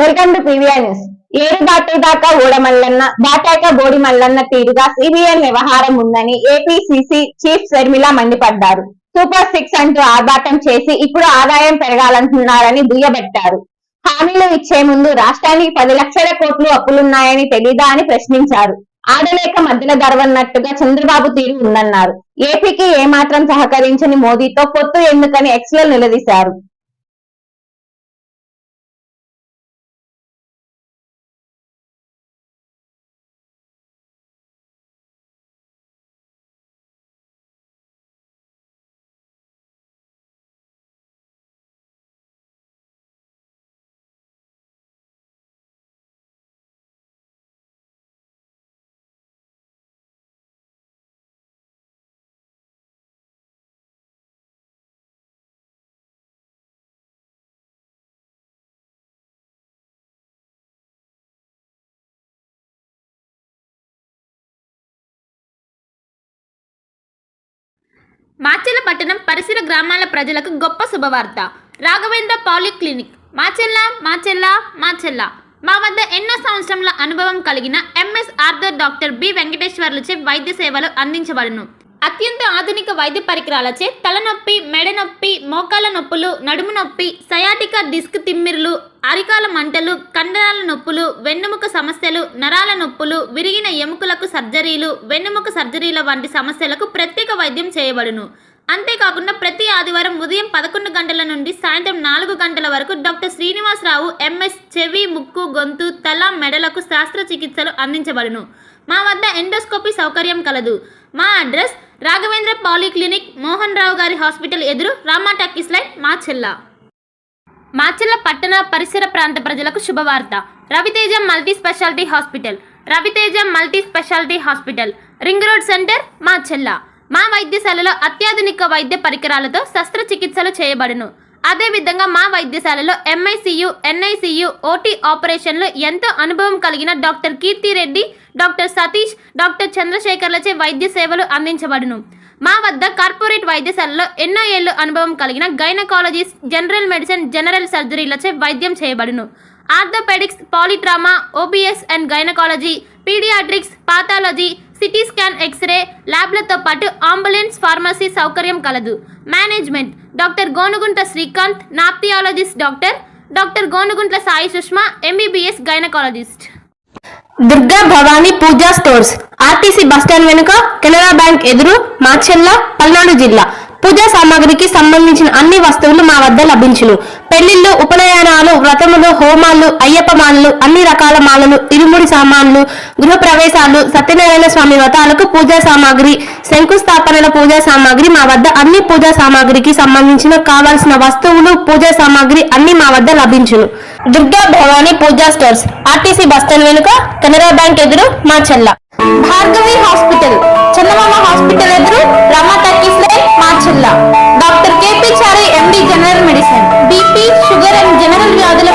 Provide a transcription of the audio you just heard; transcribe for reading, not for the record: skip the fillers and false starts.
Welcome to PVR news. ఏరు దాటేదాకా ఊడమల్లన్న, దాటాక బోడి మల్లన్న తీరుగా సిబిఎన్ వ్యవహారం ఉందని ఏపీసీసీ చీఫ్ షర్మిల మండిపడ్డారు. సూపర్ 6 అంటూ ఆర్భాటం చేసి ఇప్పుడు ఆదాయం పెరగాలంటున్నారని దుయ్యబట్టారు. హామీలు ఇచ్చే ముందు రాష్ట్రానికి 10 లక్షల కోట్లు అప్పులున్నాయని తెలీదా అని ప్రశ్నించారు. ఆడలేక మధ్యలో గర్వన్నట్టుగా చంద్రబాబు తీరు ఉందన్నారు. ఏపీకి ఏమాత్రం సహకరించని మోదీతో పొత్తు ఎందుకని ఎక్స్ లో నిలదీశారు. మాచెల్ల పట్టణం పరిసర గ్రామాల ప్రజలకు గొప్ప శుభవార్త. రాఘవేంద్ర పాలిక్లినిక్ మాచెల్ల మా వద్ద ఎన్నో సంవత్సరముల అనుభవం కలిగిన ఎంఎస్ ఆర్థర్ డాక్టర్ బి వెంకటేశ్వర్లచే వైద్య సేవలు అందించబడును. అత్యంత ఆధునిక వైద్య పరికరాలచే తలనొప్పి, మెడ నొప్పి, మోకాల నొప్పులు, నడుము నొప్పి, సయాటికా డిస్క్ తిమ్మిర్లు, అరికాల మంటలు, కండరాల నొప్పులు, వెన్నుముక సమస్యలు, నరాల నొప్పులు, విరిగిన ఎముకలకు సర్జరీలు, వెన్నుముక సర్జరీల వంటి సమస్యలకు ప్రత్యేక వైద్యం చేయబడును. అంతేకాకుండా ప్రతి ఆదివారం ఉదయం 11 గంటల నుండి సాయంత్రం 4 గంటల వరకు డాక్టర్ శ్రీనివాసరావు ఎంఎస్ చెవి, ముక్కు, గొంతు, తల, మెడలకు శస్త్రచికిత్సలు అందించబడును. మా వద్ద ఎండోస్కోపీ సౌకర్యం కలదు. మా అడ్రస్ రాఘవేంద్ర పాలిక్లినిక్, మోహన్ రావు గారి హాస్పిటల్ ఎదురు, రామా టాకీస్ లైన్, మాచెల్ల పట్టణ పరిసర ప్రాంత ప్రజలకు శుభవార్త. Raviteja multi speciality hospital, ring road centre, Macherla. మా వైద్యశాలలో అత్యాధునిక వైద్య పరికరాలతో శస్త్రచికిత్సలు చేయబడును. అదేవిధంగా మా వైద్యశాలలో ఎంఐసియు, ఎన్ఐసియు, ఓటీ ఆపరేషన్లు ఎంతో అనుభవం కలిగిన doctor Keerthi Reddy, doctor Satish, doctor చంద్రశేఖర్లచే వైద్య సేవలు అందించబడును. మా వద్ద కార్పొరేట్ వైద్యశాలలో ఎన్నో ఏళ్లు అనుభవం కలిగిన గైనకాలజిస్ట్, జనరల్ మెడిసిన్, జనరల్ సర్జరీలచే వైద్యం చేయబడును. Orthopaedics, polytrauma, OBS and gynaecology, paediatrics, pathology, CT scan, X ray ల్యాబ్లతో పాటు అంబులెన్స్, ఫార్మసీ సౌకర్యం కలదు. Management doctor Gonugunta Srikanth, nephrologist doctor Gonuguntla Sai Sushma, MBBS gynaecologist. Durga Bhavani Pooja stores, RTC bus stand వెనుక, కెనరా బ్యాంక్ ఎదురు, మాచెల్ల, పల్నాడు జిల్లా. పూజా సామాగ్రికి సంబంధించిన అన్ని వస్తువులు మా వద్ద లభించును. పెళ్లిళ్లు, ఉపనయనాలు, వ్రతములు, హోమాలు, అయ్యప్ప మాలలు, అన్ని రకాల మాలలు, ఇరుముడి సామాన్లు, గృహ ప్రవేశాలు, సత్యనారాయణ స్వామి వ్రతాలకు పూజా సామాగ్రి, శంకుస్థాపనల పూజా సామాగ్రి మా వద్ద అన్ని పూజా సామాగ్రికి సంబంధించిన కావాల్సిన వస్తువులు, పూజా సామాగ్రి అన్ని మా వద్ద లభించును. Durga Bhavani Pooja stores, RTC bus stand వెనుక, కెనరా బ్యాంక్ ఎదురు, మాచెల్ల. భార్గవి హాస్పిటల్, చందమామ హాస్పిటల్ ఎదురు, Rama talkies line, Macherla. Doctor KP Chari, MD, general medicine, BP, sugar and general వ్యాధుల